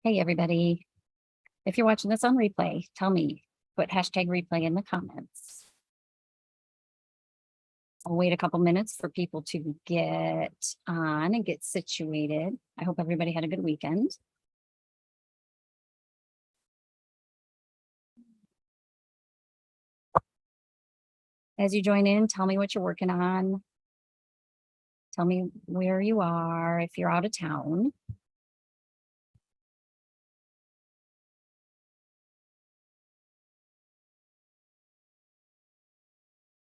Hey, everybody. If you're watching this on replay, tell me, put hashtag replay in the comments. I'll wait a couple minutes for people to get on and get situated. I hope everybody had a good weekend. As you join in, tell me what you're working on. Tell me where you are if you're out of town.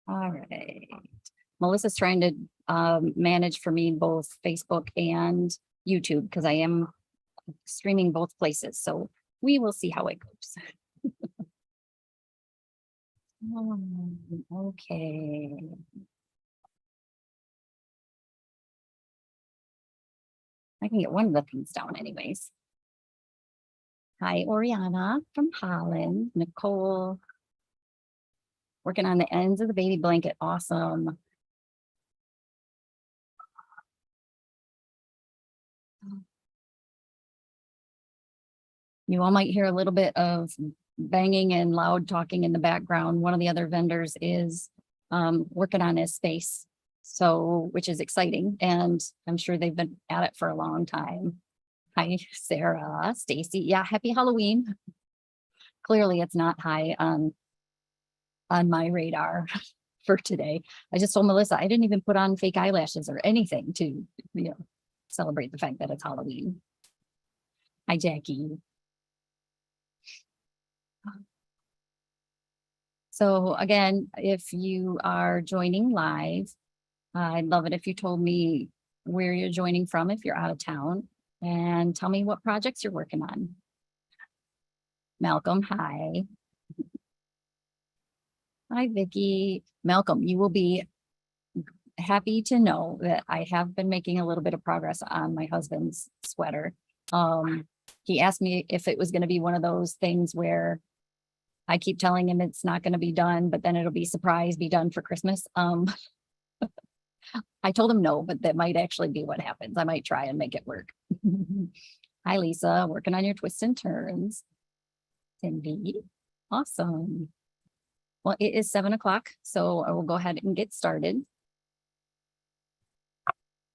All right. Melissa's trying to manage for me both Facebook and YouTube because I am streaming both places. So we will see how it goes. Okay. I can get one of the things down anyways. Hi, Oriana from Holland. Nicole. Working on the ends of the baby blanket. Awesome. You all might hear a little bit of banging and loud talking in the background. One of the other vendors is working on his space, so which is exciting, and I'm sure they've been at it for a long time. Hi, Sarah, Stacy. Yeah, happy Halloween. Clearly, it's not high on my radar for today. I just told Melissa I didn't even put on fake eyelashes or anything to celebrate the fact that it's Halloween. Hi, Jackie. So again, if you are joining live, I'd love it if you told me where you're joining from if you're out of town, and tell me what projects you're working on. Malcolm, hi. Hi, Vicki. Malcolm, you will be happy to know that I have been making a little bit of progress on my husband's sweater. He asked me if it was going to be one of those things where I keep telling him it's not going to be done, but then it'll be surprise, be done for Christmas. I told him no, but that might actually be what happens. I might try and make it work. Hi, Lisa, working on your twists and turns. Cindy, awesome. Well, it is 7 o'clock, so I will go ahead and get started.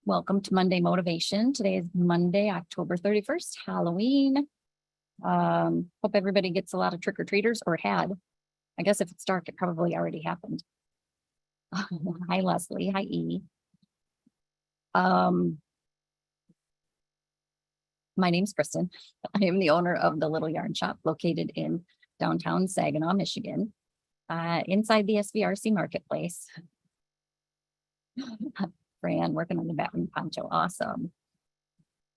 Welcome to Monday Motivation. Today is Monday, October 31st, Halloween. Hope everybody gets a lot of trick-or-treaters, or had. I guess if it's dark, it probably already happened. Hi, Leslie. Hi, E. My name's Kristen. I am the owner of the Little Yarn Shop located in downtown Saginaw, Michigan, inside the SVRC Marketplace. Fran working on the Batman poncho. Awesome.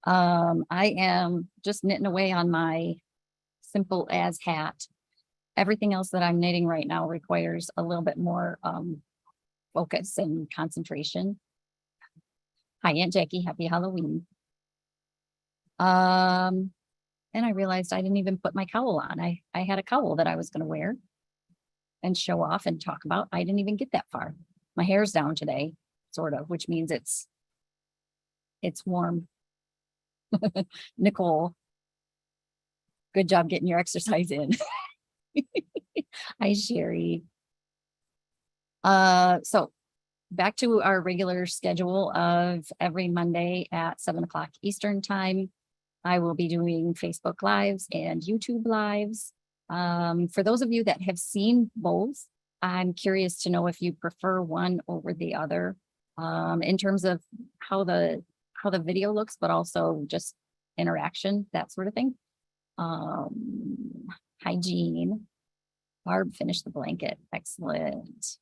I am just knitting away on my simple as hat. Everything else that I'm knitting right now requires a little bit more focus and concentration. Hi, Aunt Jackie. Happy Halloween. And I realized I didn't even put my cowl on. I had a cowl that I was going to wear and show off and talk about. I didn't even get that far. My hair's down today, sort of, which means it's warm. Nicole, good job getting your exercise in. Hi, Sherry. So back to our regular schedule of every Monday at 7 o'clock Eastern time. I will be doing Facebook Lives and YouTube Lives. For those of you that have seen both, I'm curious to know if you prefer one over the other in terms of how the video looks, but also just interaction, that sort of thing. Hygiene. Barb finished the blanket. Excellent.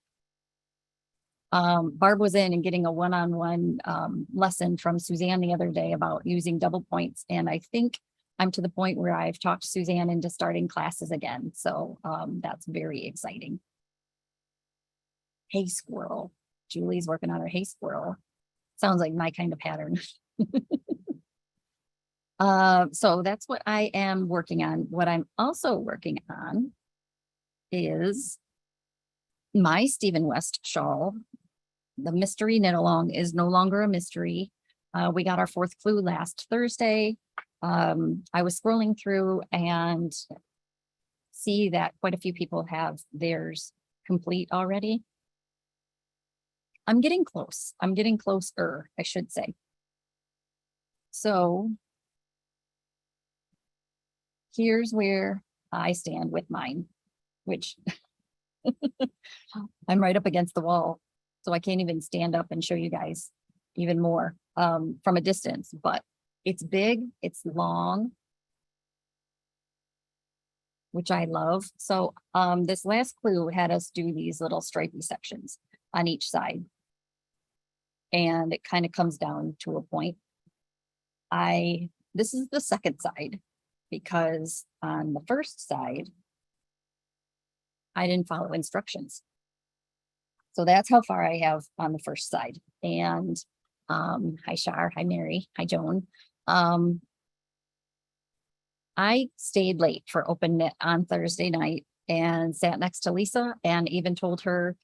Barb was in and getting a one-on-one lesson from Suzanne the other day about using double points. And I think I'm to the point where I've talked Suzanne into starting classes again. So that's very exciting. Hey, squirrel. Julie's working on her hey, squirrel. Sounds like my kind of pattern. So that's what I am working on. What I'm also working on is my Stephen West shawl. The mystery knit along is no longer a mystery. We got our fourth clue last Thursday. I was scrolling through and see that quite a few people have theirs complete already. I'm getting close. I'm getting closer, I should say. So here's where I stand with mine, which I'm right up against the wall. So I can't even stand up and show you guys even more from a distance, but it's big, it's long, which I love. So this last clue had us do these little stripy sections on each side. And it kind of comes down to a point. This is the second side because on the first side, I didn't follow instructions. So that's how far I have on the first side. And hi Shar, hi Mary, hi Joan. I stayed late for open knit on Thursday night and sat next to Lisa and even told her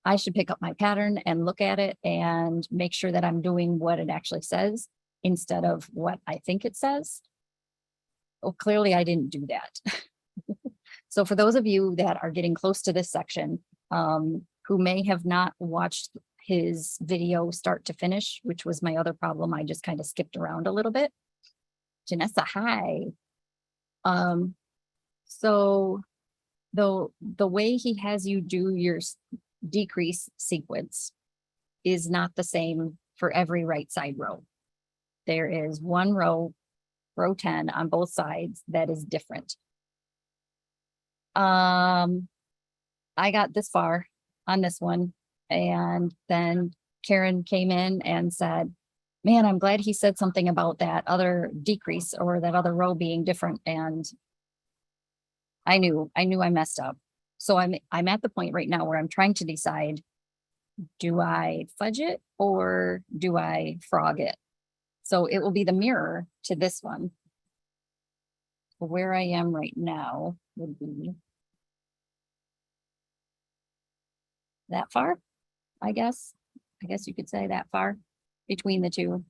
I should pick up my pattern and look at it and make sure that I'm doing what it actually says instead of what I think it says. Well, clearly I didn't do that. So for those of you that are getting close to this section, who may have not watched his video start to finish, which was my other problem, I just kind of skipped around a little bit. Janessa, hi. So the way he has you do your decrease sequence is not the same for every right side row. There is one row 10 on both sides that is different. I got this far on this one, and then Karen came in and said, man, I'm glad he said something about that other decrease or that other row being different. And I knew I messed up. So I'm at the point right now where I'm trying to decide, do I fudge it or do I frog it? So it will be the mirror to this one. Where I am right now would be that far, I guess. I guess you could say that far between the two.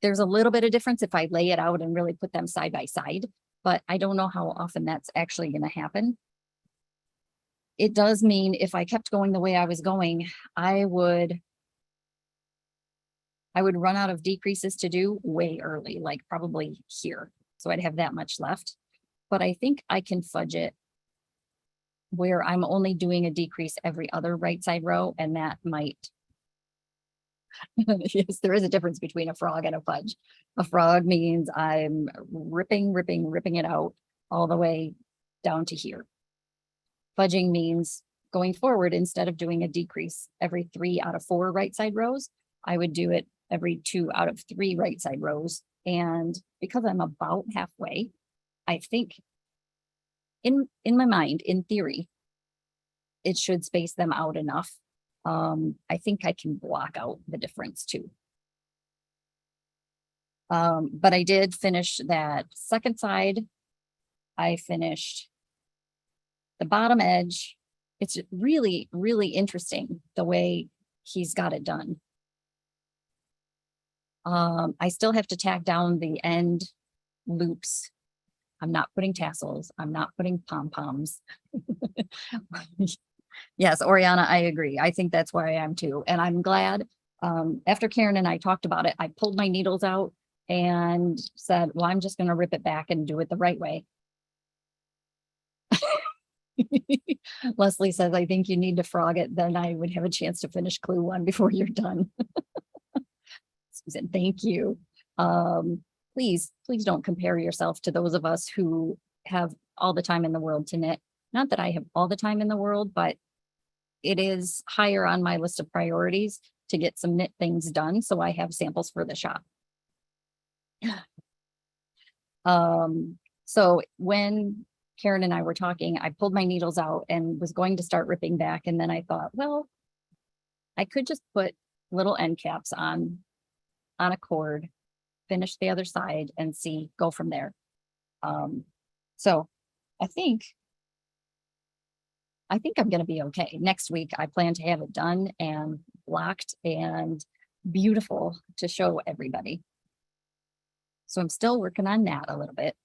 There's a little bit of difference if I lay it out and really put them side by side, but I don't know how often that's actually going to happen. It does mean if I kept going the way I was going, I would run out of decreases to do way early, like probably here. So I'd have that much left, but I think I can fudge it where I'm only doing a decrease every other right side row, and that might, yes, there is a difference between a frog and a fudge. A frog means I'm ripping it out all the way down to here. Fudging means going forward, instead of doing a decrease every 3 out of 4 right side rows, I would do it every 2 out of 3 right side rows. And because I'm about halfway, I think in my mind, in theory, it should space them out enough. I think I can block out the difference too. But I did finish that second side. I finished the bottom edge. It's really, really interesting the way he's got it done. I still have to tack down the end loops. I'm not putting tassels. I'm not putting pom-poms. Yes, Oriana, I agree. I think that's where I am too. And I'm glad after Karen and I talked about it, I pulled my needles out and said, well, I'm just going to rip it back and do it the right way. Leslie says, I think you need to frog it. Then I would have a chance to finish clue 1 before you're done. Susan, thank you. Please don't compare yourself to those of us who have all the time in the world to knit. Not that I have all the time in the world, but it is higher on my list of priorities to get some knit things done. So I have samples for the shop. So when Karen and I were talking, I pulled my needles out and was going to start ripping back. And then I thought, well, I could just put little end caps on a cord, finish the other side and go from there. So I think I'm going to be okay. Next week, I plan to have it done and blocked and beautiful to show everybody. So I'm still working on that a little bit.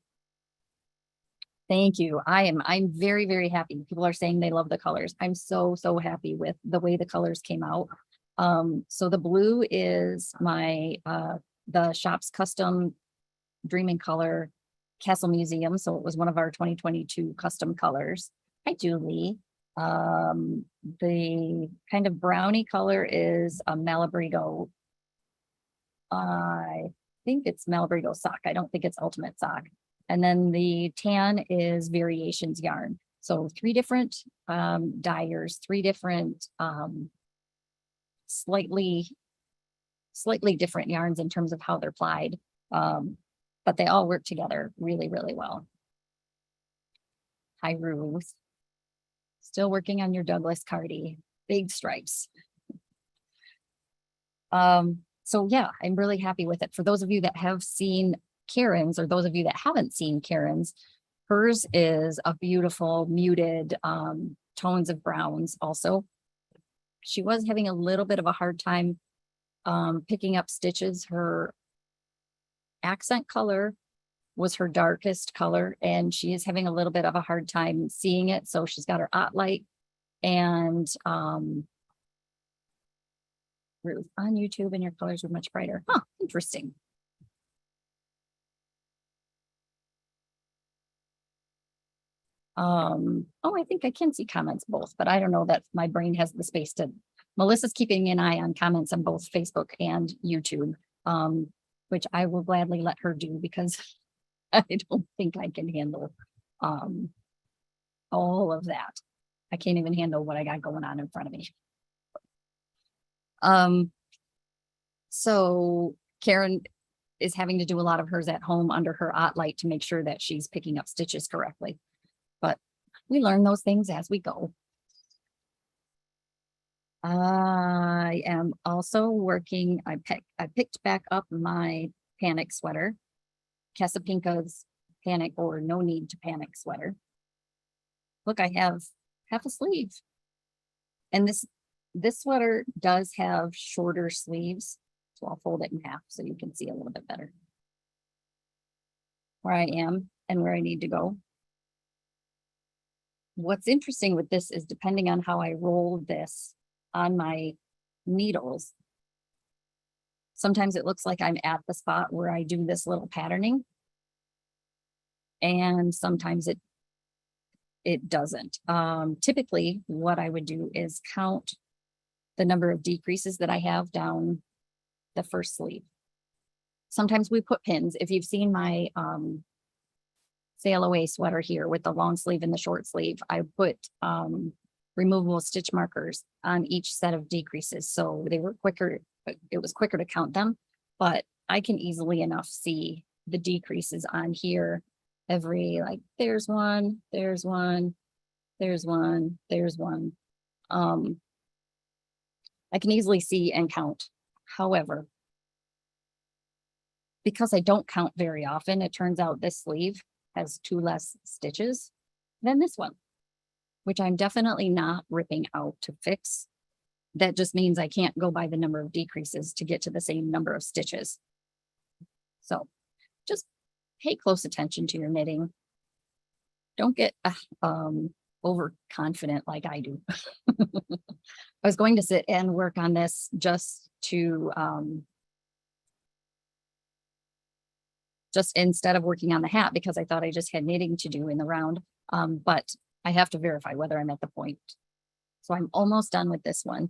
Thank you. I'm very, very happy. People are saying they love the colors. I'm so, so happy with the way the colors came out. So the blue is my, the shop's custom Dreaming Color Castle Museum. So it was one of our 2022 custom colors. Hi, Julie. The kind of brownie color is a Malabrigo. I think it's Malabrigo sock. I don't think it's Ultimate sock. And then the tan is Variations yarn. So three different dyers, three different slightly different yarns in terms of how they're plied. But they all work together really, really well. Hi, Ruth. Still working on your Douglas Cardi, big stripes. So yeah, I'm really happy with it. For those of you that have seen Karen's, or those of you that haven't seen Karen's, hers is a beautiful muted tones of browns also. She was having a little bit of a hard time picking up stitches. Her accent color was her darkest color, and she is having a little bit of a hard time seeing it. So she's got her light and Ruth, on YouTube, and your colors were much brighter. Huh, interesting. Oh, I think I can see comments both, but I don't know that my brain has the space to. Melissa's keeping an eye on comments on both Facebook and YouTube, which I will gladly let her do because I don't think I can handle all of that. I can't even handle what I got going on in front of me. So Karen is having to do a lot of hers at home under her light to make sure that she's picking up stitches correctly. But we learn those things as we go. I am also working, I picked back up my panic sweater, Casapinka's Panic or No Need to Panic sweater. Look, I have half a sleeve. And this sweater does have shorter sleeves. So I'll fold it in half so you can see a little bit better where I am and where I need to go. What's interesting with this is depending on how I roll this on my needles, sometimes it looks like I'm at the spot where I do this little patterning. And sometimes it doesn't. Typically what I would do is count the number of decreases that I have down the first sleeve. Sometimes we put pins. If you've seen my sail away sweater here with the long sleeve and the short sleeve, I put removable stitch markers on each set of decreases. So they were quicker, it was quicker to count them, but I can easily enough see the decreases on here every, like, there's one, there's one, there's one, there's one. I can easily see and count. However, because I don't count very often, it turns out this sleeve has 2 less stitches than this one, which I'm definitely not ripping out to fix. That just means I can't go by the number of decreases to get to the same number of stitches. So just pay close attention to your knitting. Don't get overconfident like I do. I was going to sit and work on this just to just instead of working on the hat, because I thought I just had knitting to do in the round. But I have to verify whether I'm at the point. So I'm almost done with this one.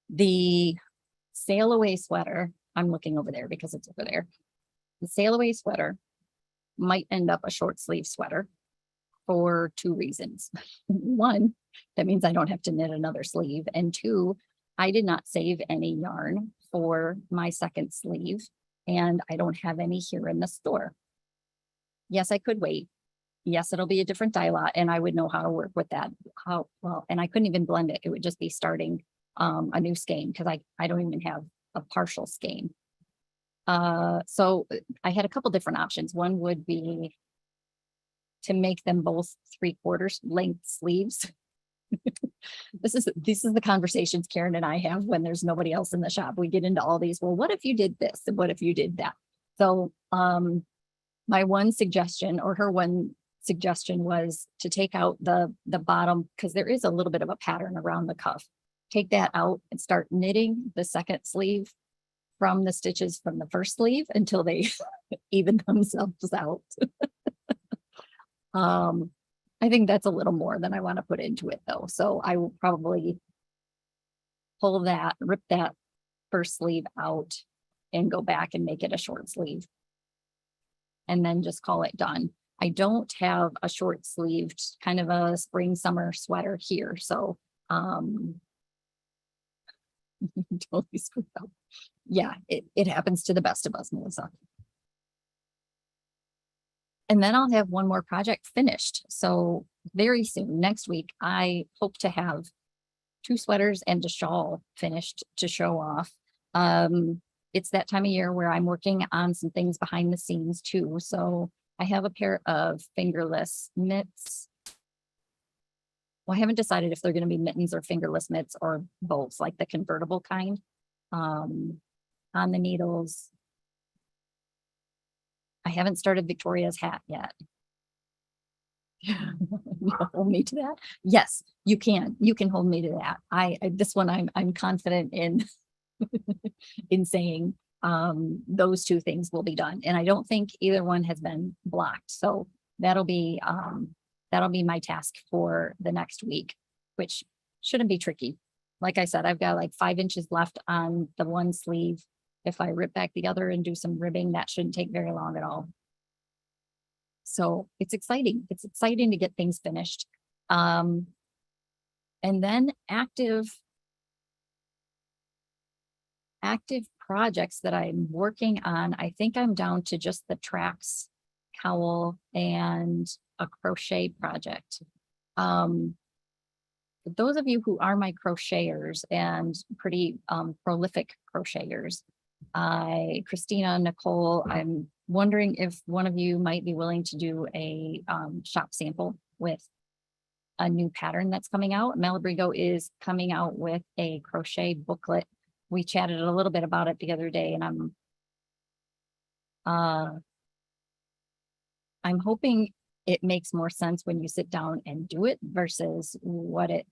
The sail away sweater, I'm looking over there because it's over there. The sail away sweater might end up a short sleeve sweater for 2 reasons. One, that means I don't have to knit another sleeve. And 2, I did not save any yarn for my second sleeve, and I don't have any here in the store. Yes, I could wait. Yes, it'll be a different dye lot, and I would know how to work with that. How well, and I couldn't even blend it. It would just be starting a new skein because I don't even have a partial skein. So I had a couple different options. One would be to make them both 3/4 length sleeves. This is the conversations Karen and I have when there's nobody else in the shop. We get into all these, well, what if you did this? And what if you did that? So, my one suggestion, or her one suggestion, was to take out the bottom, because there is a little bit of a pattern around the cuff. Take that out and start knitting the second sleeve from the stitches from the first sleeve until they even themselves out. I think that's a little more than I want to put into it though. So I will probably pull that, rip that first sleeve out and go back and make it a short sleeve. And then just call it done. I don't have a short sleeved kind of a spring summer sweater here. So totally screwed up. Yeah, it happens to the best of us, Melissa. And then I'll have one more project finished. So very soon, next week, I hope to have 2 sweaters and a shawl finished to show off. It's that time of year where I'm working on some things behind the scenes too. So I have a pair of fingerless mitts. Well, I haven't decided if they're going to be mittens or fingerless mitts or both, like the convertible kind. On the needles. I haven't started Victoria's hat yet. Hold me to that. Yes, you can. You can hold me to that. This one I'm confident in in saying those 2 things will be done. And I don't think either one has been blocked. So that'll be my task for the next week, which shouldn't be tricky. Like I said, I've got like 5 inches left on the one sleeve. If I rip back the other and do some ribbing, that shouldn't take very long at all. So it's exciting. It's exciting to get things finished. And then active projects that I'm working on. I think I'm down to just the tracks cowl and a crochet project. Those of you who are my crocheters and pretty prolific crocheters, Christina, Nicole, I'm wondering if one of you might be willing to do a shop sample with a new pattern that's coming out. Malabrigo is coming out with a crochet booklet. We chatted a little bit about it the other day, and I'm hoping it makes more sense when you sit down and do it versus what it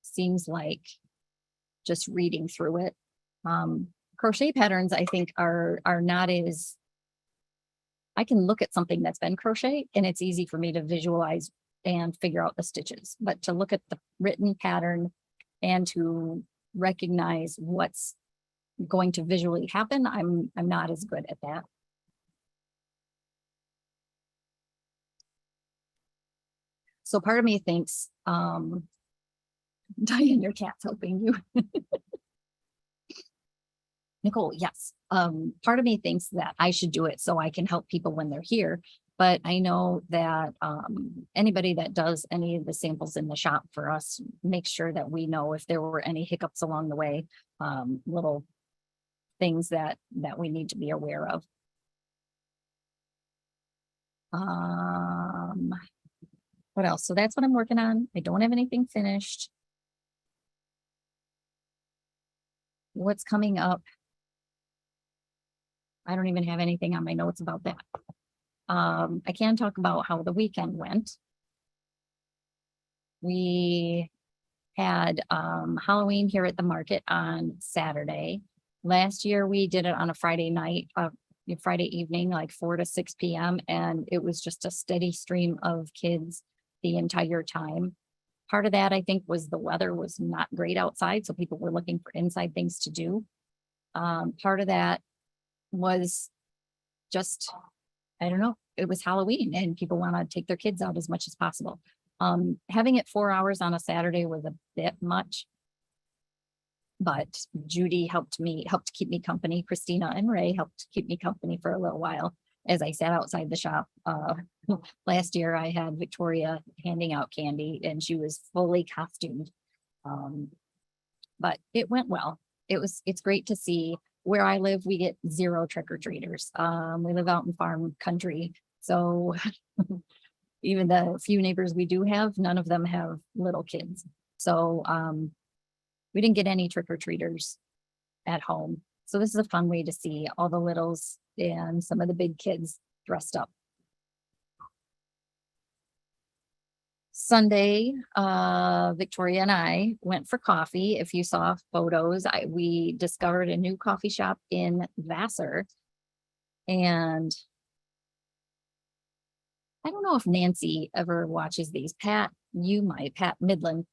seems like just reading through it. Crochet patterns, I think, are not as, I can look at something that's been crochet and it's easy for me to visualize and figure out the stitches, but to look at the written pattern and to recognize what's going to visually happen, I'm not as good at that. So part of me thinks, Diane, your cat's helping you. Nicole, yes. Part of me thinks that I should do it so I can help people when they're here. But I know that anybody that does any of the samples in the shop for us, make sure that we know if there were any hiccups along the way, little things that we need to be aware of. What else? So that's what I'm working on. I don't have anything finished. What's coming up? I don't even have anything on my notes about that. I can talk about how the weekend went. We had Halloween here at the market on Saturday. Last year we did it on a Friday night, Friday evening, like 4 to 6 p.m. And it was just a steady stream of kids the entire time. Part of that, I think, was the weather was not great outside, so people were looking for inside things to do. Part of that was just, I don't know, it was Halloween and people want to take their kids out as much as possible. Having it 4 hours on a Saturday was a bit much, but Judy helped keep me company. Christina and Ray helped keep me company for a little while as I sat outside the shop. Last year I had Victoria handing out candy and she was fully costumed. But it went well. It's great to see. Where I live, we get 0 trick-or-treaters. We live out in farm country. So even the few neighbors we do have, none of them have little kids. So we didn't get any trick-or-treaters at home. So this is a fun way to see all the littles and some of the big kids dressed up. Sunday, Victoria and I went for coffee. If you saw photos, we discovered a new coffee shop in Vassar. And I don't know if Nancy ever watches these. Pat, you might, Pat Midland.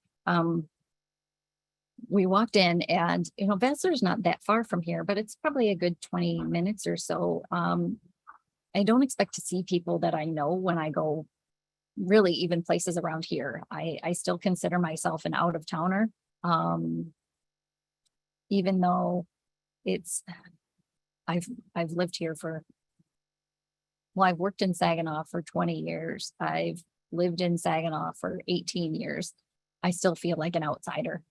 We walked in and, Vassar's not that far from here, but it's probably a good 20 minutes or so. I don't expect to see people that I know when I go, really, even places around here. I still consider myself an out of towner. Even though I've lived here I've worked in Saginaw for 20 years. I've lived in Saginaw for 18 years. I still feel like an outsider.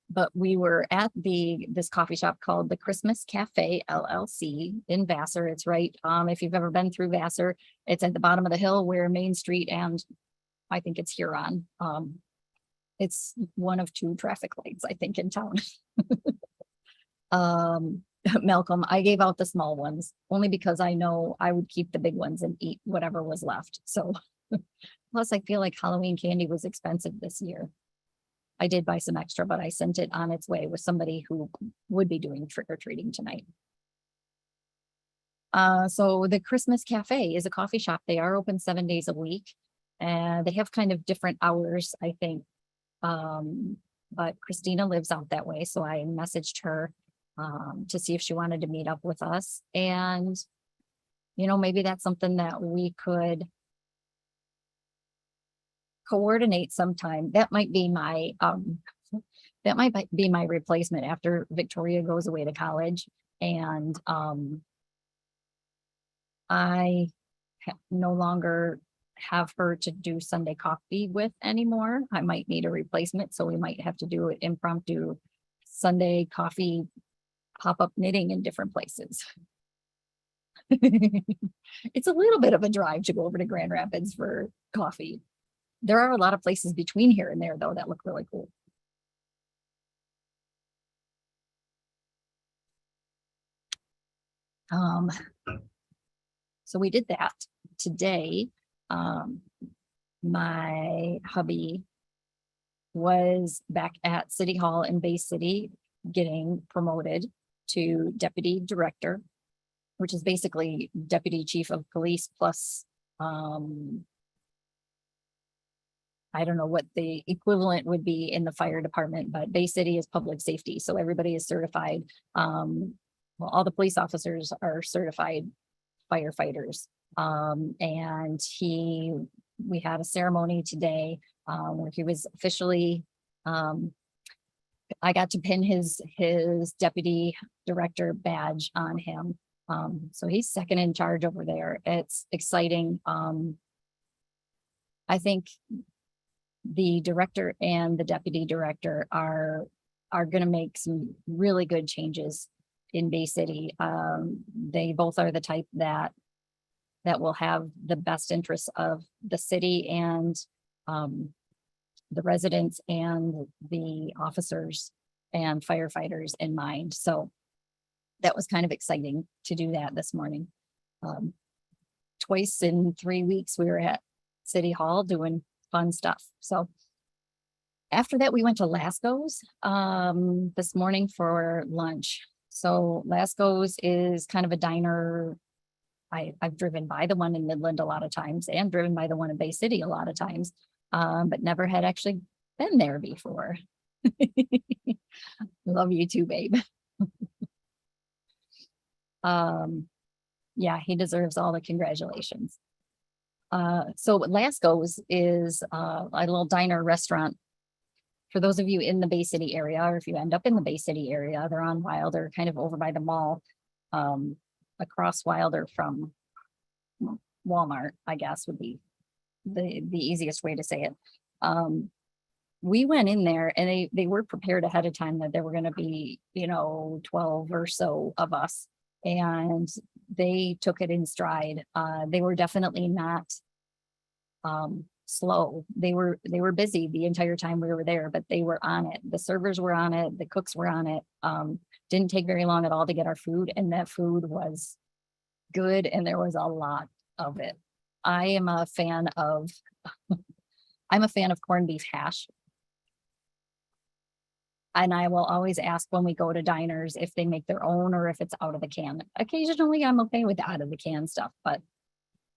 But we were at this coffee shop called the Christmas Cafe LLC in Vassar. It's right, if you've ever been through Vassar, it's at the bottom of the hill where Main Street and I think it's Huron. It's one of two traffic lights, I think, in town. Malcolm, I gave out the small ones only because I know I would keep the big ones and eat whatever was left. So plus I feel like Halloween candy was expensive this year. I did buy some extra, but I sent it on its way with somebody who would be doing trick-or-treating tonight. So the Christmas Cafe is a coffee shop. They are open 7 days a week, and they have kind of different hours, I think. But Christina lives out that way, so I messaged her to see if she wanted to meet up with us. And, maybe that's something that we could coordinate sometime. That might be my replacement after Victoria goes away to college. And I no longer have her to do Sunday coffee with anymore. I might need a replacement, so we might have to do an impromptu Sunday coffee pop-up knitting in different places. It's a little bit of a drive to go over to Grand Rapids for coffee. There are a lot of places between here and there, though, that look really cool. So we did that today. My hubby was back at City Hall in Bay City getting promoted to deputy director, which is basically deputy chief of police plus I don't know what the equivalent would be in the fire department, but Bay City is public safety. So everybody is certified. Well, all the police officers are certified firefighters. And we had a ceremony today where he was officially, I got to pin his deputy director badge on him. So he's second in charge over there. It's exciting. I think the director and the deputy director are going to make some really good changes in Bay City. They both are the type that will have the best interests of the city and the residents and the officers and firefighters in mind. So that was kind of exciting to do that this morning. Twice in 3 weeks, we were at City Hall doing fun stuff. So after that, we went to Lasco's this morning for lunch. So Lasco's is kind of a diner. I've driven by the one in Midland a lot of times and driven by the one in Bay City a lot of times, but never had actually been there before. Love you too, babe. Yeah, he deserves all the congratulations. So Lasco's is a little diner restaurant. For those of you in the Bay City area, or if you end up in the Bay City area, they're on Wilder, kind of over by the mall, across Wilder from Walmart, I guess would be the easiest way to say it. We went in there and they were prepared ahead of time that there were going to be, 12 or so of us, and they took it in stride. They were definitely not slow. They were busy the entire time we were there, but they were on it. The servers were on it. The cooks were on it. Didn't take very long at all to get our food, and that food was good, and there was a lot of it. I am a fan of I'm a fan of corned beef hash. And I will always ask when we go to diners if they make their own or if it's out of the can. Occasionally I'm okay with the out of the can stuff, but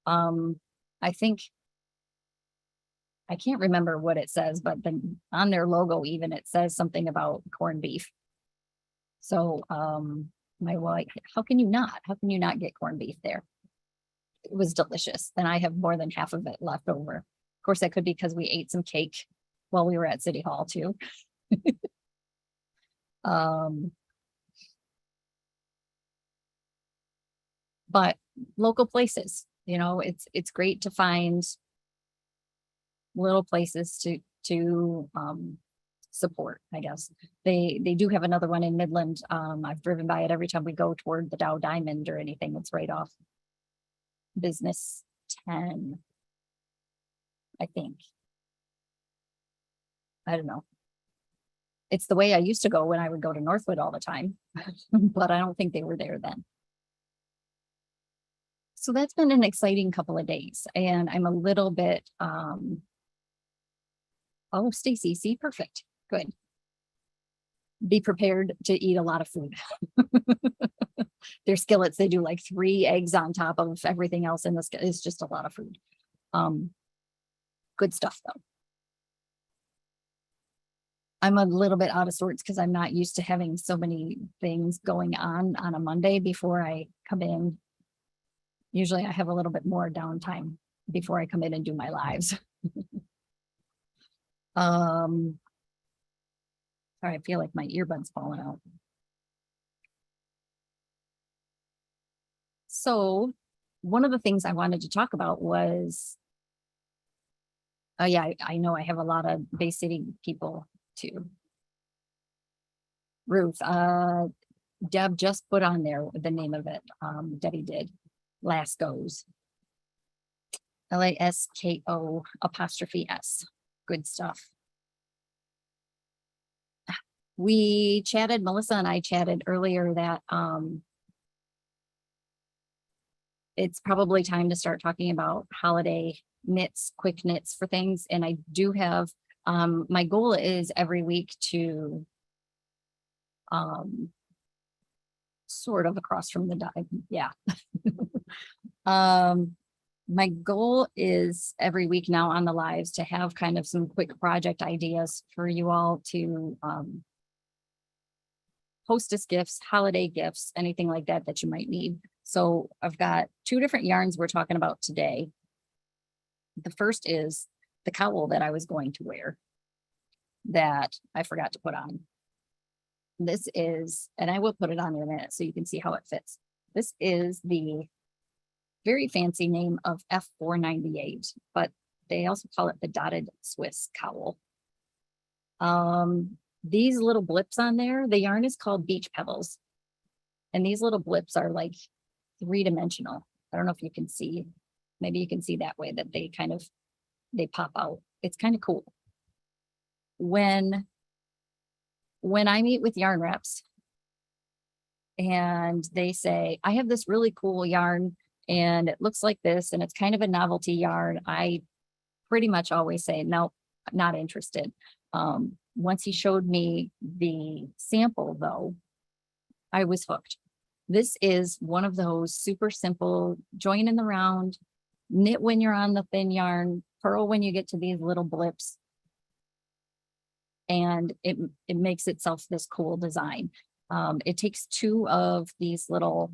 I think I can't remember what it says, but then on their logo even it says something about corned beef. So my wife, how can you not? How can you not get corned beef there? It was delicious. And I have more than half of it left over. Of course, that could be because we ate some cake while we were at City Hall too. But local places, you know, it's great to find little places to support, I guess. They do have another one in Midland. I've driven by it every time we go toward the Dow Diamond or anything. It's right off Business 10, I think. I don't know. It's the way I used to go when I would go to Northwood all the time, but I don't think they were there then. So that's been an exciting couple of days, and I'm a little bit, oh, Stacy, see, perfect, good. Be prepared to eat a lot of food. Their skillets, they do like 3 eggs on top of everything else in this. It's just a lot of food. Good stuff though. I'm a little bit out of sorts because I'm not used to having so many things going on a Monday before I come in. Usually I have a little bit more downtime before I come in and do my lives. Sorry, I feel like my earbud's falling out. So one of the things I wanted to talk about was, yeah, I know I have a lot of Bay City people too. Ruth, Deb just put on there the name of it. Debbie did. Lasco's. LASKO''S. Good stuff. We chatted, Melissa and I chatted earlier that it's probably time to start talking about holiday knits, quick knits for things. And I do have, my goal is every week to sort of across from the dive. Yeah. My goal is every week now on the lives to have kind of some quick project ideas for you all to hostess gifts, holiday gifts, anything like that that you might need. So I've got 2 different yarns we're talking about today. The first is the cowl that I was going to wear that I forgot to put on. This is, and I will put it on in a minute so you can see how it fits. This is the very fancy name of F498, but they also call it the dotted Swiss cowl. These little blips on there, the yarn is called Beach Pebbles. And these little blips are like 3-dimensional. I don't know if you can see, maybe you can see that way that they kind of, they pop out. It's kind of cool. When I meet with yarn reps and they say, I have this really cool yarn and it looks like this, and it's kind of a novelty yarn, I pretty much always say, no, I'm not interested. Once he showed me the sample though, I was hooked. This is one of those super simple, join in the round, knit when you're on the thin yarn, purl when you get to these little blips. And it makes itself this cool design. It takes 2 of these little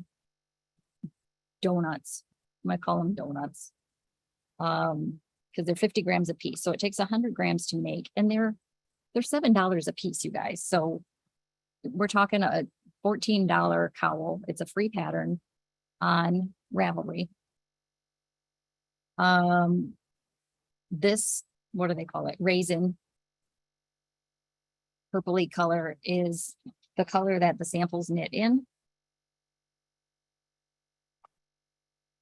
donuts. I might call them donuts. Because they're 50 grams a piece. So it takes 100 grams to make, and they're $7 a piece, you guys. So we're talking a $14 cowl. It's a free pattern on Ravelry. This, what do they call it? Raisin purpley color is the color that the samples knit in,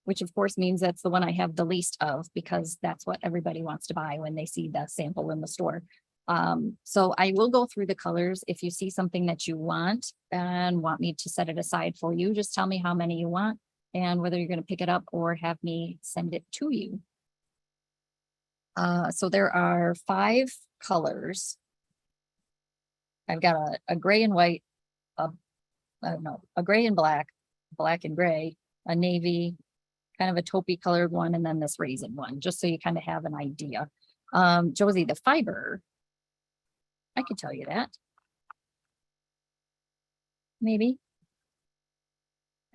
which of course means that's the one I have the least of, because that's what everybody wants to buy when they see the sample in the store. So I will go through the colors. If you see something that you want and want me to set it aside for you, just tell me how many you want and whether you're going to pick it up or have me send it to you. So there are 5 colors. I've got a gray and white, a gray and black, black and gray, a navy, kind of a taupey colored one, and then this raisin one, just so you kind of have an idea. Josie, the fiber, I could tell you that. Maybe.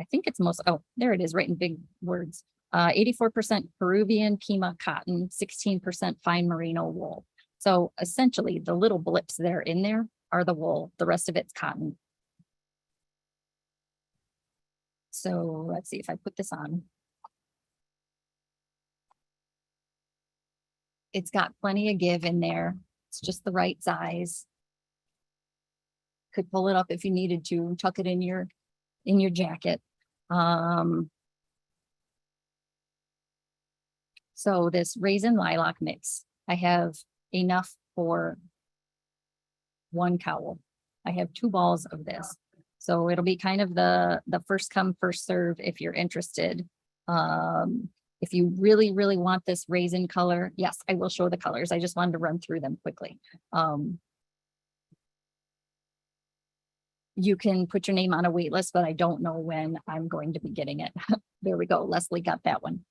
I think it's most, oh, there it is, right in big words. 84% Peruvian Pima cotton, 16% fine merino wool. So essentially the little blips that are in there are the wool. The rest of it's cotton. So let's see if I put this on. It's got plenty of give in there. It's just the right size. Could pull it up if you needed to, tuck it in your jacket. So this raisin lilac mix, I have enough for 1 cowl. I have 2 balls of this. So it'll be kind of the first come, first serve if you're interested. If you really, really want this raisin color, yes, I will show the colors. I just wanted to run through them quickly. You can put your name on a wait list, but I don't know when I'm going to be getting it. There we go. Leslie got that one.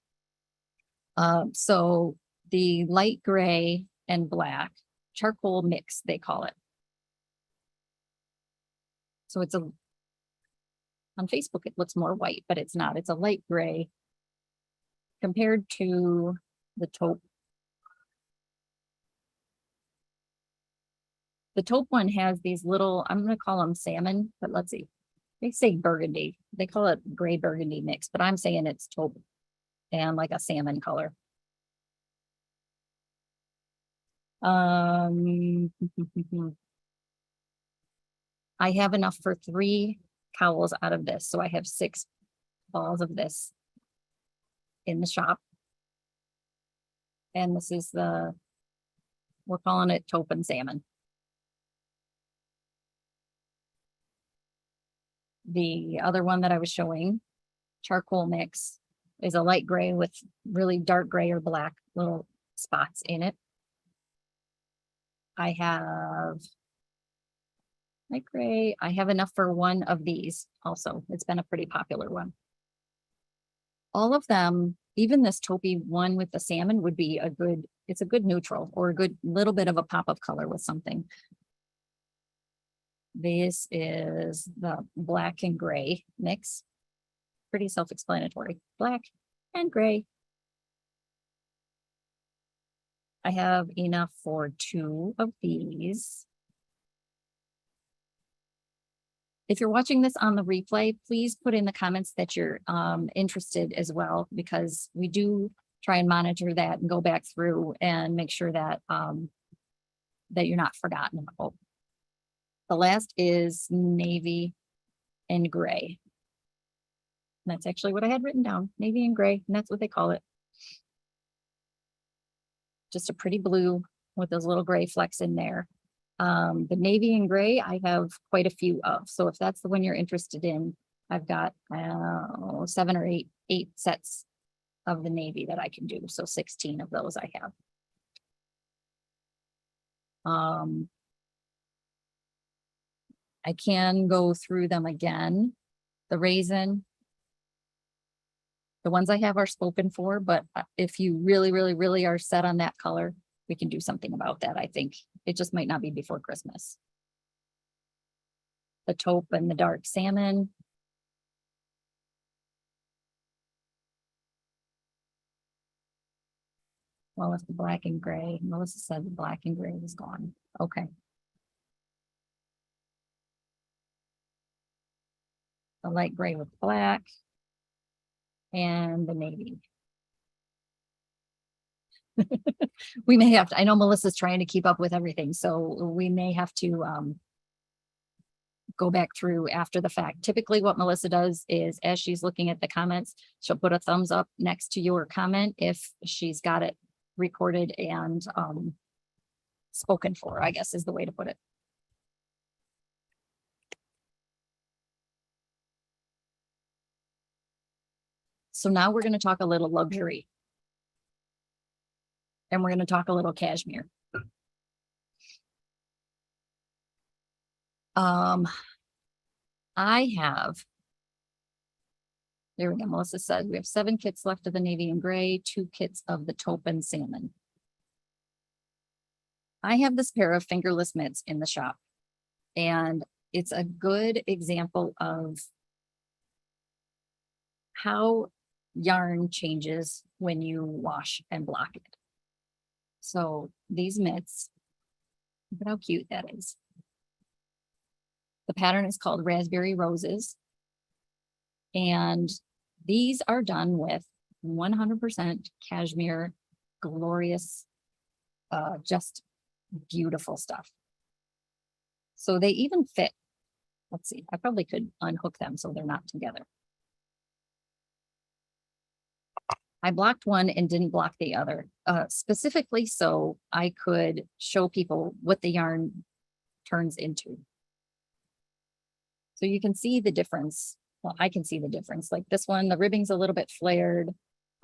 So the light gray and black charcoal mix, they call it. So it's on Facebook, it looks more white, but it's not. It's a light gray compared to the taupe. The taupe one has these little, I'm going to call them salmon, but let's see. They say burgundy. They call it gray burgundy mix, but I'm saying it's taupe and like a salmon color. I have enough for 3 cowls out of this. So I have 6 balls of this in the shop. And this is we're calling it taupe and salmon. The other one that I was showing, charcoal mix, is a light gray with really dark gray or black little spots in it. I have light gray. I have enough for 1 of these also. It's been a pretty popular one. All of them, even this taupey one with the salmon would be it's a good neutral or a good little bit of a pop of color with something. This is the black and gray mix. Pretty self-explanatory. Black and gray. I have enough for 2 of these. If you're watching this on the replay, please put in the comments that you're interested as well, because we do try and monitor that and go back through and make sure that that you're not forgotten about. The last is navy and gray. And that's actually what I had written down, navy and gray, and that's what they call it. Just a pretty blue with those little gray flecks in there. The navy and gray, I have quite a few of. So if that's the one you're interested in, I've got 7 or 8 sets of the navy that I can do. So 16 of those I have. I can go through them again. The raisin, the ones I have are spoken for, but if you really, really, really are set on that color, we can do something about that. I think it just might not be before Christmas. The taupe and the dark salmon. Well, if the black and gray, Melissa said the black and gray is gone. Okay. The light gray with black and the navy. We may have to, I know Melissa's trying to keep up with everything, so we may have to go back through after the fact. Typically what Melissa does is, as she's looking at the comments, she'll put a thumbs up next to your comment if she's got it recorded and spoken for, I guess is the way to put it. So now we're going to talk a little luxury. And we're going to talk a little cashmere. I have, there we go. Melissa said we have 7 kits left of the navy and gray, 2 kits of the taupe and salmon. I have this pair of fingerless mitts in the shop, and it's a good example of how yarn changes when you wash and block it. So these mitts, look at how cute that is. The pattern is called Raspberry Roses. And these are done with 100% cashmere, glorious, just beautiful stuff. So they even fit. Let's see, I probably could unhook them so they're not together. I blocked one and didn't block the other, specifically so I could show people what the yarn turns into. So you can see the difference. Well, I can see the difference. Like this one, the ribbing's a little bit flared.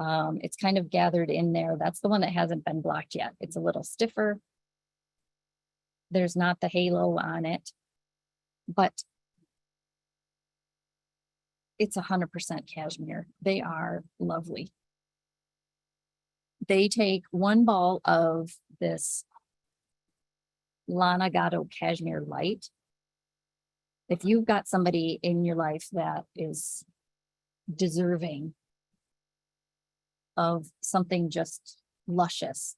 It's kind of gathered in there. That's the one that hasn't been blocked yet. It's a little stiffer. There's not the halo on it, but it's 100% cashmere. They are lovely. They take 1 ball of this Lana Gatto Cashmere Light. If you've got somebody in your life that is deserving of something just luscious,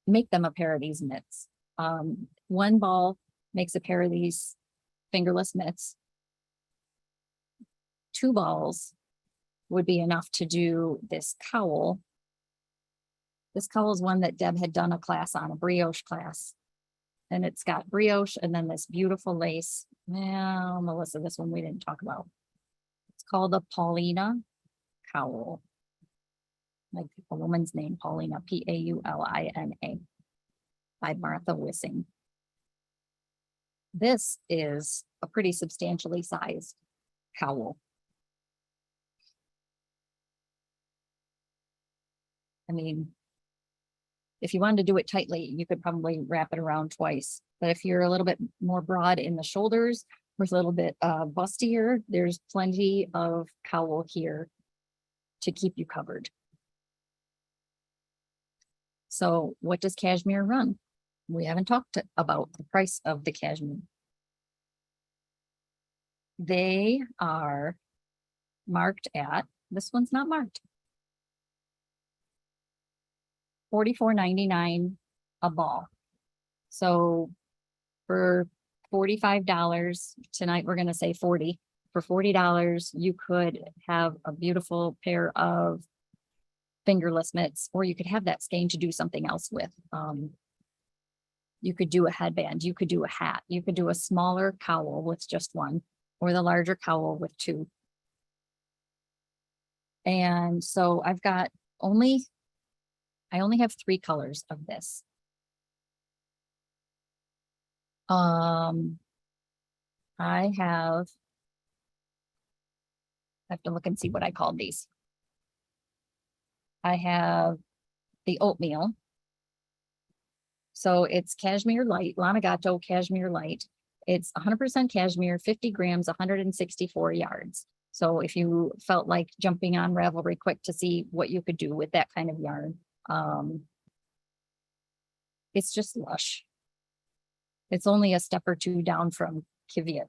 make them a pair of these mitts. 1 ball makes a pair of these fingerless mitts. 2 balls would be enough to do this cowl. This cowl is one that Deb had done a class on, a brioche class. And it's got brioche and then this beautiful lace. Well, Melissa, this one we didn't talk about. It's called a Paulina cowl. Like a woman's name, Paulina, Paulina, by Martha Wissing. This is a pretty substantially sized cowl. I mean, if you wanted to do it tightly, you could probably wrap it around twice. But if you're a little bit more broad in the shoulders, or a little bit bustier, there's plenty of cowl here to keep you covered. So what does cashmere run? We haven't talked about the price of the cashmere. They are marked at, this one's not marked, $44.99 a ball. So for $45, tonight we're going to say 40. For $40, you could have a beautiful pair of fingerless mitts, or you could have that skein to do something else with. You could do a headband, you could do a hat, you could do a smaller cowl with just 1, or the larger cowl with 2. And so I've got I only have 3 colors of this. I have to look and see what I called these. I have the oatmeal. So it's cashmere light, Lana Gatto cashmere light. It's 100% cashmere, 50 grams, 164 yards. So if you felt like jumping on Ravelry quick to see what you could do with that kind of yarn, it's just lush. It's only a step or 2 down from Kiviat.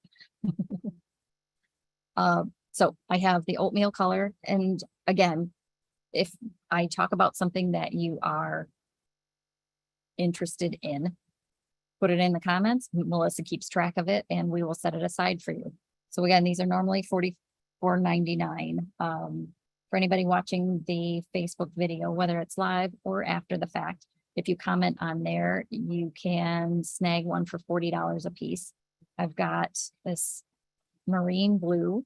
So I have the oatmeal color. And again, if I talk about something that you are interested in, put it in the comments. Melissa keeps track of it and we will set it aside for you. So again, these are normally $44.99. For anybody watching the Facebook video, whether it's live or after the fact, if you comment on there, you can snag one for $40 a piece. I've got this marine blue.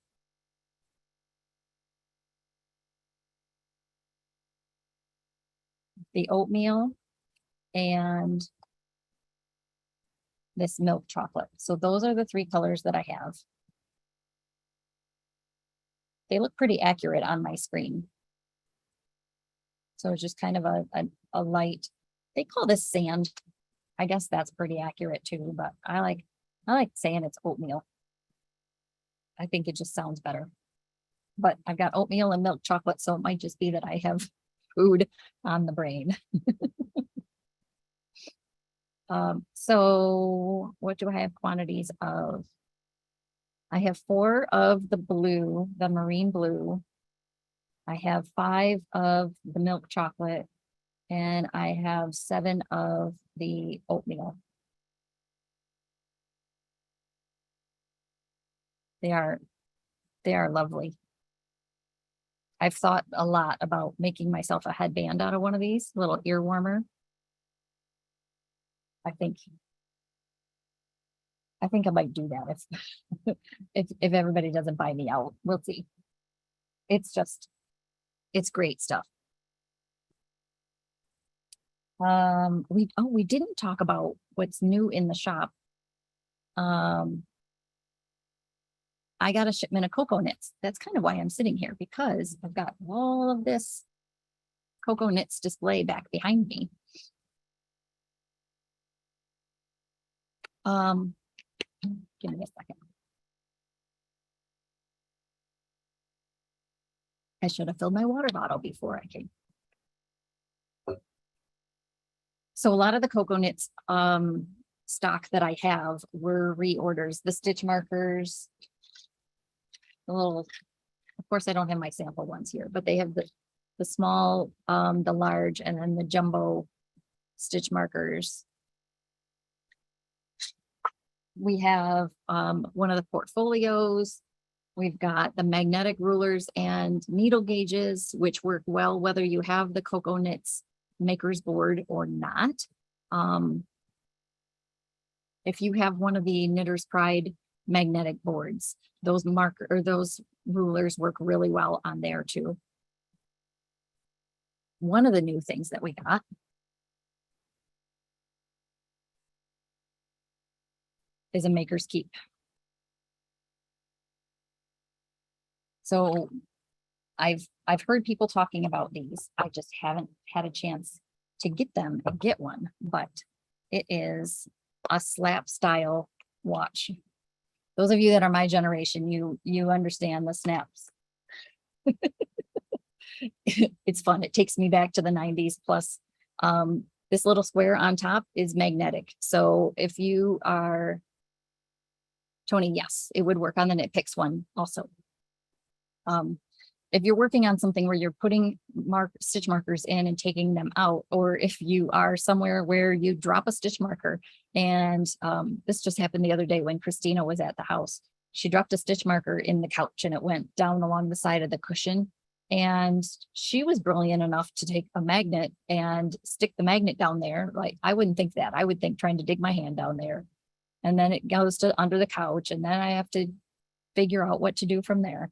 The oatmeal and this milk chocolate. So those are the three colors that I have. They look pretty accurate on my screen. So it's just kind of a light, they call this sand. I guess that's pretty accurate too, but I like saying it's oatmeal. I think it just sounds better. But I've got oatmeal and milk chocolate, so it might just be that I have food on the brain. So what do I have quantities of? I have 4 of the blue, the marine blue. I have 5 of the milk chocolate, and I have 7 of the oatmeal. They are lovely. I've thought a lot about making myself a headband out of one of these, little ear warmer. I think I might do that if everybody doesn't buy me out. We'll see. It's great stuff. We didn't talk about what's new in the shop. I got a shipment of cocoa nits. That's kind of why I'm sitting here, because I've got all of this cocoa nits display back behind me. Give me a second. I should have filled my water bottle before I came. So a lot of the cocoa nits stock that I have were reorders. The stitch markers, the little, of course I don't have my sample ones here, but they have the small, the large, and then the jumbo stitch markers. We have one of the portfolios. We've got the magnetic rulers and needle gauges, which work well whether you have the cocoa nits maker's board or not. If you have one of the Knitter's Pride magnetic boards, those rulers work really well on there too. One of the new things that we got is a maker's keep. So I've heard people talking about these. I just haven't had a chance to get them and get one, but it is a slap style watch. Those of you that are my generation, you understand the snaps. It's fun. It takes me back to the 90s. Plus, this little square on top is magnetic. So if you are Tony, yes, it would work on the Knit Picks one also. If you're working on something where you're putting stitch markers in and taking them out, or if you are somewhere where you drop a stitch marker, and this just happened the other day when Christina was at the house. She dropped a stitch marker in the couch and it went down along the side of the cushion. And she was brilliant enough to take a magnet and stick the magnet down there. Like, I wouldn't think that. I would think trying to dig my hand down there. And then it goes to under the couch, and then I have to figure out what to do from there.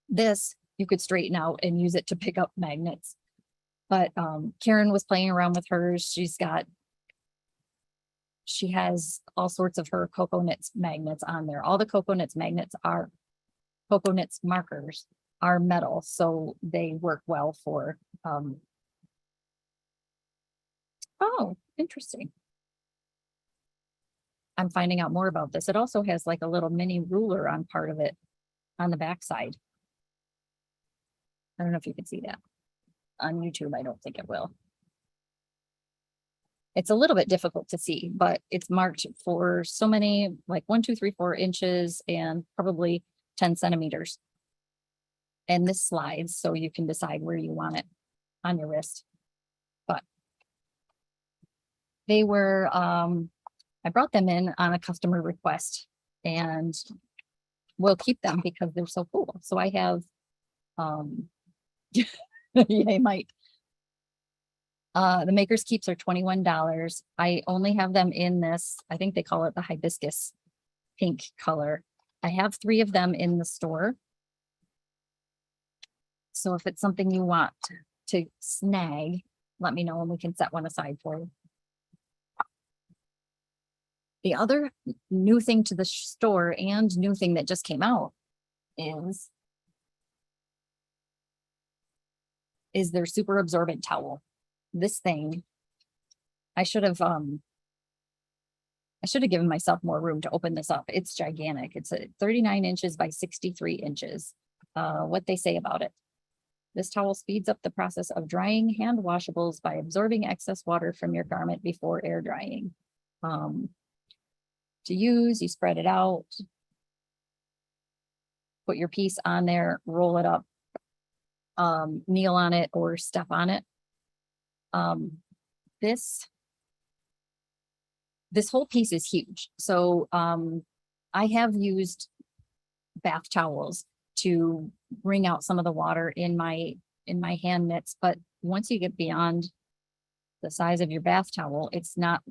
This you could straighten out and use it to pick up magnets. But Karen was playing around with hers. She has all sorts of her cocoa nits magnets on there. All the cocoa nits magnets are cocoa nits markers are metal, so they work well for oh, interesting. I'm finding out more about this. It also has like a little mini ruler on part of it on the back side. I don't know if you can see that on YouTube. I don't think it will. It's a little bit difficult to see, but it's marked for so many, like 1, 2, 3, 4 inches and probably 10 centimeters. And this slides, so you can decide where you want it on your wrist. But they were, I brought them in on a customer request, and we'll keep them because they're so cool. So I have, yeah, I might. The maker's keeps are $21. I only have them in this, I think they call it the hibiscus pink color. I have 3 of them in the store. So if it's something you want to snag, let me know and we can set one aside for you. The other new thing to the store and new thing that just came out is their super absorbent towel. This thing, I should have given myself more room to open this up. It's gigantic. It's a 39 inches by 63 inches. What they say about it. This towel speeds up the process of drying hand washables by absorbing excess water from your garment before air drying. To use, you spread it out, put your piece on there, roll it up, kneel on it or step on it. This whole piece is huge. So I have used bath towels to bring out some of the water in my hand mitts, but once you get beyond the size of your bath towel, it's not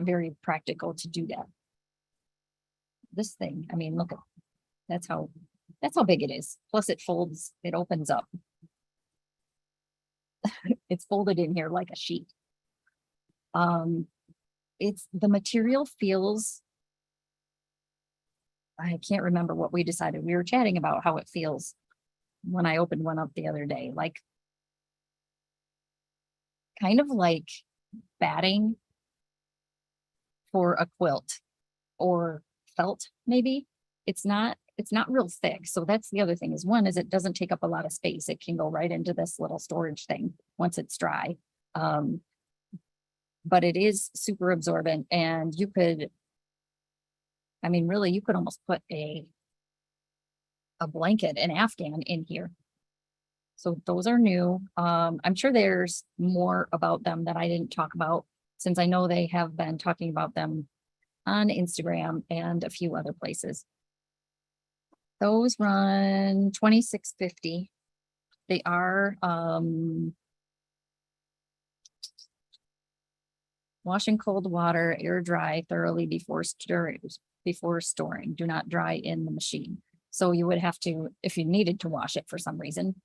very practical to do that. This thing, I mean, look at that's how big it is. Plus it folds, it opens up. It's folded in here like a sheet. The material feels, I can't remember what we decided. We were chatting about how it feels when I opened one up the other day, like kind of like batting for a quilt or felt, maybe. It's not real thick. So that's the other thing is it doesn't take up a lot of space. It can go right into this little storage thing once it's dry. But it is super absorbent, and you could, I mean, really, you could almost put a blanket, an Afghan in here. So those are new. I'm sure there's more about them that I didn't talk about, since I know they have been talking about them on Instagram and a few other places. Those run $26.50. They are wash in cold water, air dry thoroughly before storing. Do not dry in the machine. So you would have to, if you needed to wash it for some reason.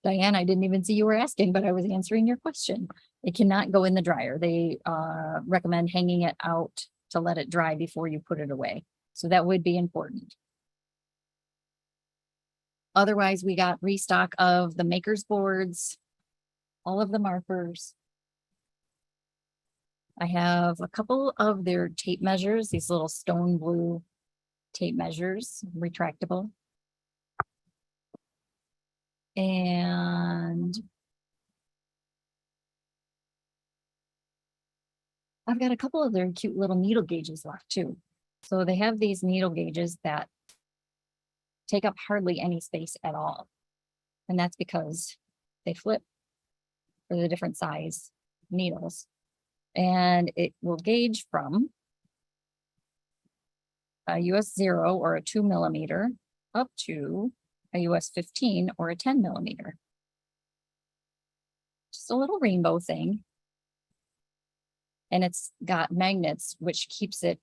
Diane, I didn't even see you were asking, but I was answering your question. It cannot go in the dryer. They recommend hanging it out to let it dry before you put it away. So that would be important. Otherwise, we got restock of the maker's boards, all of the markers. I have a couple of their tape measures, these little stone blue tape measures, retractable. And I've got a couple of their cute little needle gauges left too. So they have these needle gauges that take up hardly any space at all. And that's because they flip for the different size needles. And it will gauge from a US 0 or a 2 millimeter up to a US 15 or a 10 millimeter. Just a little rainbow thing. And it's got magnets, which keeps it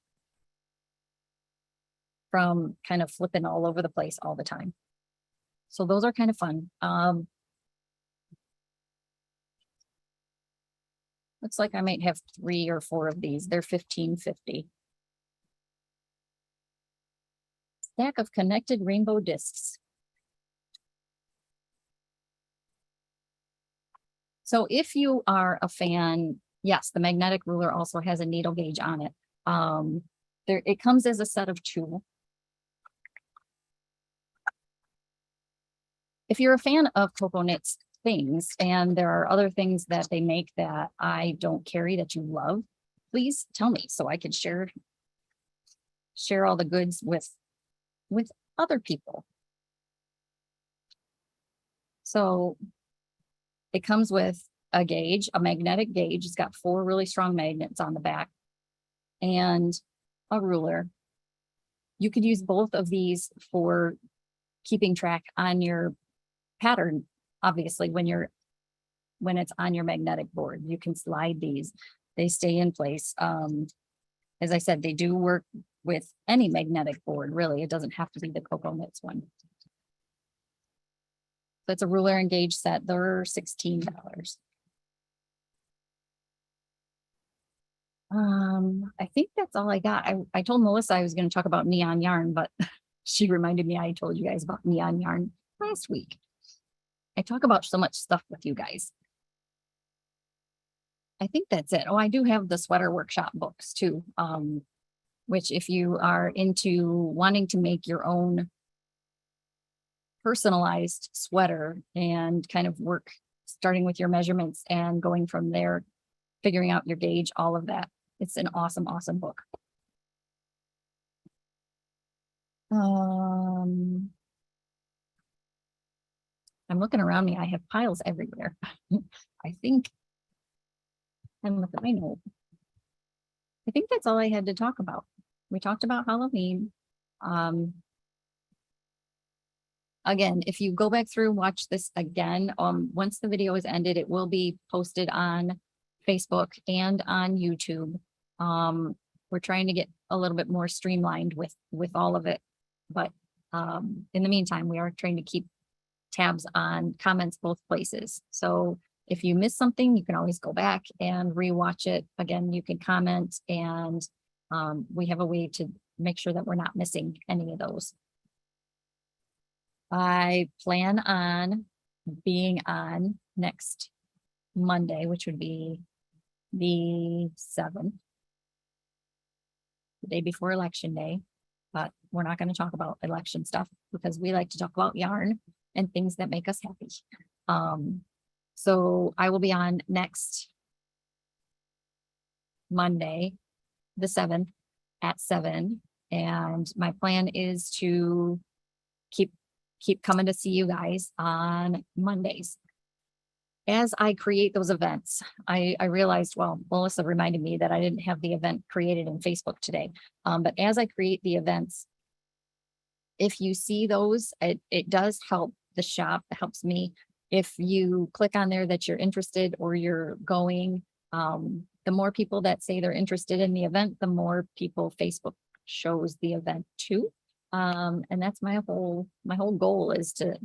from kind of flipping all over the place all the time. So those are kind of fun. Looks like I might have 3 or 4 of these. They're $15.50. Stack of connected rainbow discs. So if you are a fan, yes, the magnetic ruler also has a needle gauge on it. It comes as a set of 2. If you're a fan of Coco Knits things, and there are other things that they make that I don't carry that you love, please tell me so I can share all the goods with other people. So it comes with a gauge, a magnetic gauge. It's got 4 really strong magnets on the back and a ruler. You could use both of these for keeping track on your pattern. Obviously, when it's on your magnetic board, you can slide these. They stay in place. As I said, they do work with any magnetic board, really. It doesn't have to be the Coco Knits one. So it's a ruler and gauge set. They're $16. I think that's all I got. I told Melissa I was going to talk about neon yarn, but she reminded me I told you guys about neon yarn last week. I talk about so much stuff with you guys. I think that's it. Oh, I do have the sweater workshop books too. Which if you are into wanting to make your own personalized sweater and kind of work starting with your measurements and going from there, figuring out your gauge, all of that. It's an awesome, awesome book. I'm looking around me. I have piles everywhere. I think, and look at my note. I think that's all I had to talk about. We talked about Halloween. Again, if you go back through and watch this again, once the video is ended, it will be posted on Facebook and on YouTube. We're trying to get a little bit more streamlined with all of it. But in the meantime, we are trying to keep tabs on comments both places. So if you miss something, you can always go back and rewatch it. Again, you can comment, and we have a way to make sure that we're not missing any of those. I plan on being on next Monday, which would be the 7th, the day before Election Day. But we're not going to talk about election stuff because we like to talk about yarn and things that make us happy. So I will be on next Monday, the 7th at 7. And my plan is to keep coming to see you guys on Mondays. As I create those events, I realized, well, Melissa reminded me that I didn't have the event created in Facebook today. But as I create the events, if you see those, it does help the shop. It helps me. If you click on there that you're interested or you're going, the more people that say they're interested in the event, the more people Facebook shows the event to. And that's my whole goal is to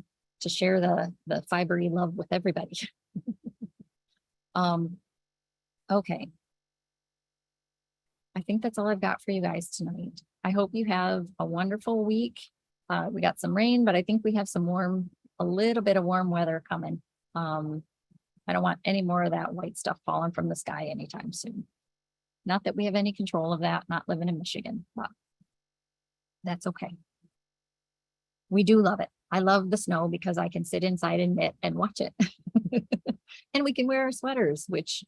share the fibery love with everybody. Okay. I think that's all I've got for you guys tonight. I hope you have a wonderful week. We got some rain, but I think we have a little bit of warm weather coming. I don't want any more of that white stuff falling from the sky anytime soon. Not that we have any control of that, not living in Michigan, but that's okay. We do love it. I love the snow because I can sit inside and knit and watch it. And we can wear our sweaters, which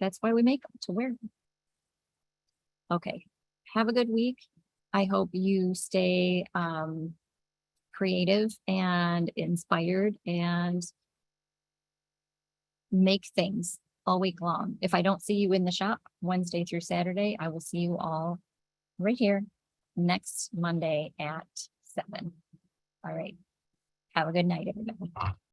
that's why we make them, to wear. Okay. Have a good week. I hope you stay creative and inspired and make things all week long. If I don't see you in the shop Wednesday through Saturday, I will see you all right here next Monday at 7. All right. Have a good night, everybody.